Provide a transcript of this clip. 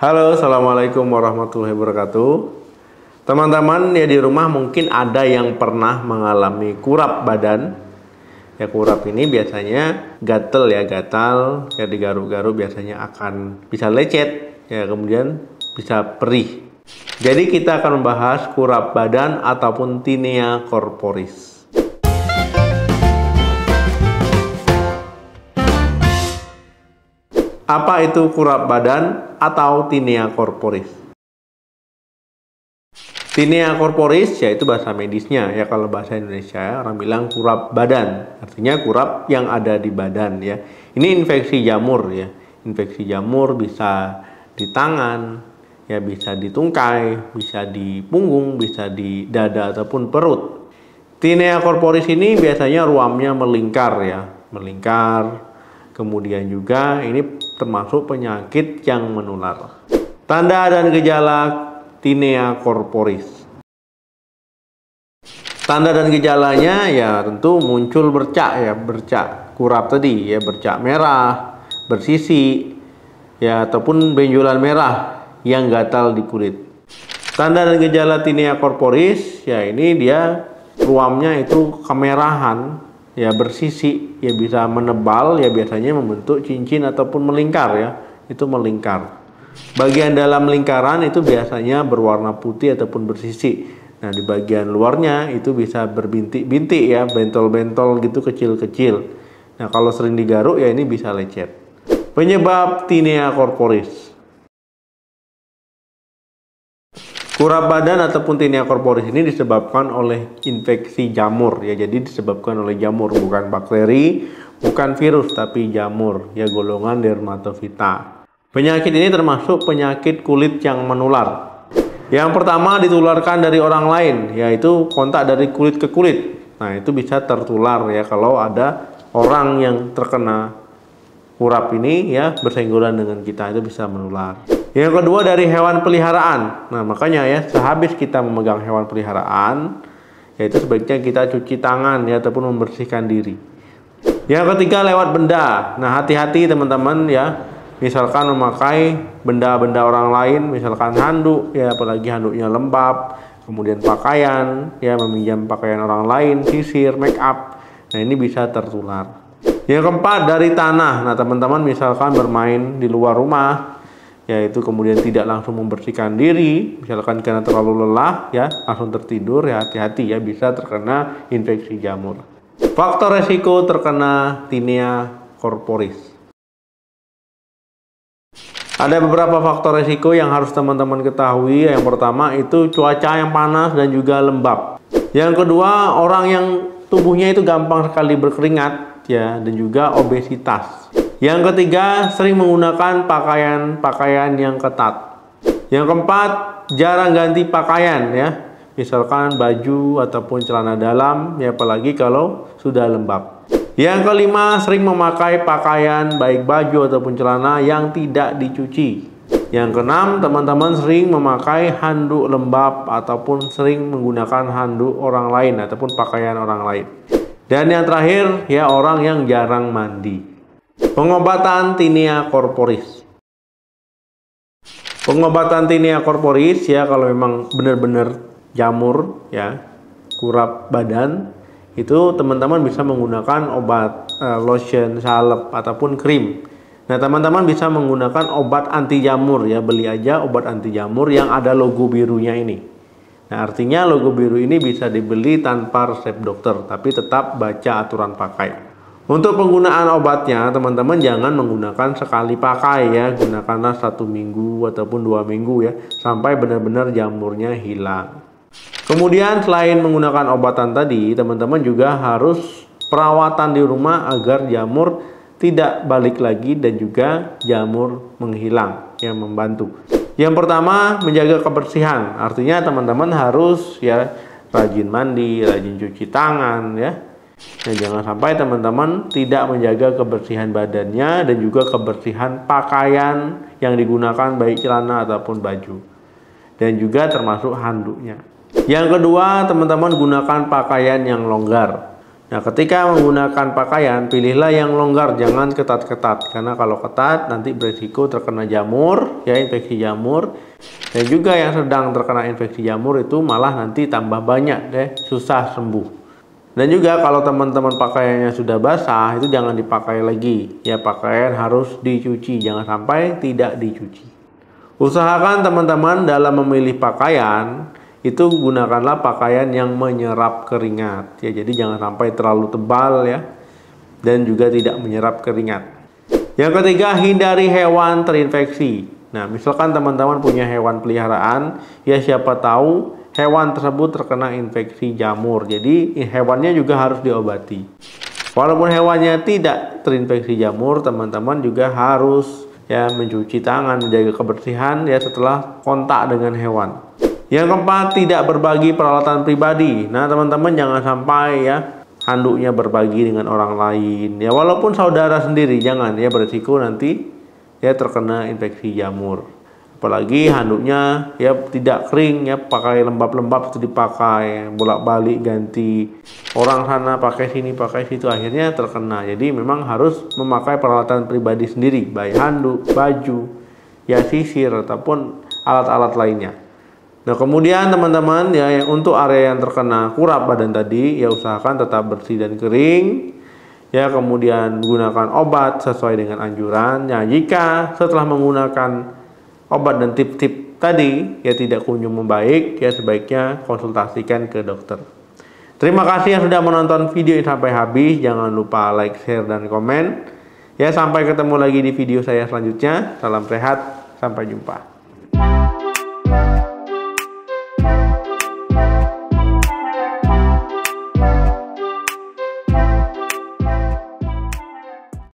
Halo, assalamualaikum warahmatullahi wabarakatuh. Teman-teman ya di rumah mungkin ada yang pernah mengalami kurap badan. Ya kurap ini biasanya gatal ya digaruk-garuk biasanya akan bisa lecet ya kemudian bisa perih. Jadi kita akan membahas kurap badan ataupun tinea corporis. Apa itu kurap badan atau tinea corporis? Tinea corporis yaitu bahasa medisnya ya, kalau bahasa Indonesia ya, orang bilang kurap badan, artinya kurap yang ada di badan ya. Ini infeksi jamur ya. Infeksi jamur bisa di tangan, ya bisa di tungkai, bisa di punggung, bisa di dada ataupun perut. Tinea corporis ini biasanya ruamnya melingkar ya, melingkar. Kemudian juga ini termasuk penyakit yang menular. Tanda dan gejala tinea corporis. Tanda dan gejalanya ya tentu muncul bercak kurap tadi ya, bercak merah, bersisi ya ataupun benjolan merah yang gatal di kulit. Tanda dan gejala tinea corporis ya ini dia ruamnya itu kemerahan ya, bersisi ya, bisa menebal ya, biasanya membentuk cincin ataupun melingkar ya, itu melingkar. Bagian dalam lingkaran itu biasanya berwarna putih ataupun bersisi. Nah di bagian luarnya itu bisa berbintik-bintik ya, bentol-bentol gitu kecil-kecil. Nah kalau sering digaruk ya ini bisa lecet. Penyebab tinea corporis. Kurap badan ataupun tinea corporis ini disebabkan oleh infeksi jamur ya, jadi disebabkan oleh jamur, bukan bakteri, bukan virus, tapi jamur ya, golongan dermatofita. Penyakit ini termasuk penyakit kulit yang menular. Yang pertama ditularkan dari orang lain, yaitu kontak dari kulit ke kulit. Nah itu bisa tertular ya kalau ada orang yang terkena kurap ini ya bersenggolan dengan kita, itu bisa menular. Yang kedua dari hewan peliharaan. Nah makanya ya sehabis kita memegang hewan peliharaan, yaitu sebaiknya kita cuci tangan ya ataupun membersihkan diri. Yang ketiga lewat benda. Nah hati-hati teman-teman ya, misalkan memakai benda-benda orang lain, misalkan handuk ya, apalagi handuknya lembab, kemudian pakaian ya, meminjam pakaian orang lain, sisir, make up. Nah ini bisa tertular. Yang keempat dari tanah. Nah teman-teman misalkan bermain di luar rumah, yaitu kemudian tidak langsung membersihkan diri, misalkan karena terlalu lelah ya, langsung tertidur ya, hati-hati ya, bisa terkena infeksi jamur. Faktor resiko terkena tinea corporis. Ada beberapa faktor resiko yang harus teman-teman ketahui. Yang pertama itu cuaca yang panas dan juga lembab. Yang kedua orang yang tubuhnya itu gampang sekali berkeringat ya, dan juga obesitas. Yang ketiga, sering menggunakan pakaian yang ketat. Yang keempat, jarang ganti pakaian ya. Misalkan baju ataupun celana dalam ya, apalagi kalau sudah lembab. Yang kelima, sering memakai pakaian baik baju ataupun celana yang tidak dicuci. Yang keenam, teman-teman sering memakai handuk lembab ataupun sering menggunakan handuk orang lain ataupun pakaian orang lain. Dan yang terakhir ya, orang yang jarang mandi. Pengobatan tinea corporis. Pengobatan tinea corporis ya, kalau memang benar-benar jamur ya, kurap badan, itu teman-teman bisa menggunakan obat lotion, salep ataupun krim. Nah teman-teman bisa menggunakan obat anti jamur ya, beli aja obat anti jamur yang ada logo birunya ini. Nah artinya logo biru ini bisa dibeli tanpa resep dokter, tapi tetap baca aturan pakai. Untuk penggunaan obatnya teman-teman jangan menggunakan sekali pakai ya, gunakanlah 1 minggu ataupun 2 minggu ya, sampai benar-benar jamurnya hilang. Kemudian selain menggunakan obatan tadi, teman-teman juga harus perawatan di rumah agar jamur tidak balik lagi dan juga jamur menghilang yang membantu. Yang pertama menjaga kebersihan, artinya teman-teman harus ya rajin mandi, rajin cuci tangan ya. Nah, jangan sampai teman-teman tidak menjaga kebersihan badannya dan juga kebersihan pakaian yang digunakan baik celana ataupun baju. Dan juga termasuk handuknya. Yang kedua, teman-teman gunakan pakaian yang longgar. Nah, ketika menggunakan pakaian, pilihlah yang longgar, jangan ketat-ketat. Karena kalau ketat, nanti berisiko terkena jamur, ya infeksi jamur. Dan juga yang sedang terkena infeksi jamur itu malah nanti tambah banyak deh, susah sembuh. Dan juga kalau teman-teman pakaiannya sudah basah, itu jangan dipakai lagi. Ya, pakaian harus dicuci, jangan sampai tidak dicuci. Usahakan teman-teman dalam memilih pakaian, itu gunakanlah pakaian yang menyerap keringat ya, jadi jangan sampai terlalu tebal ya, dan juga tidak menyerap keringat. Yang ketiga, hindari hewan terinfeksi. Nah, misalkan teman-teman punya hewan peliharaan ya, siapa tahu hewan tersebut terkena infeksi jamur, jadi hewannya juga harus diobati. Walaupun hewannya tidak terinfeksi jamur, teman-teman juga harus ya mencuci tangan, menjaga kebersihan ya setelah kontak dengan hewan. Yang keempat, tidak berbagi peralatan pribadi. Nah, teman-teman jangan sampai ya handuknya berbagi dengan orang lain. Ya, walaupun saudara sendiri, jangan ya, berisiko nanti ya terkena infeksi jamur. Apalagi handuknya ya tidak kering ya, pakai lembab-lembab itu dipakai, bolak-balik ganti. Orang sana pakai sini, pakai situ, akhirnya terkena. Jadi memang harus memakai peralatan pribadi sendiri, baik handuk, baju, ya sisir ataupun alat-alat lainnya. Nah, kemudian teman-teman ya, untuk area yang terkena kurap badan tadi ya, usahakan tetap bersih dan kering ya, kemudian gunakan obat sesuai dengan anjuran. Ya, jika setelah menggunakan obat dan tip-tip tadi ya tidak kunjung membaik, ya sebaiknya konsultasikan ke dokter. Terima kasih yang sudah menonton video ini sampai habis. Jangan lupa like, share, dan komen ya. Sampai ketemu lagi di video saya selanjutnya. Salam sehat, sampai jumpa.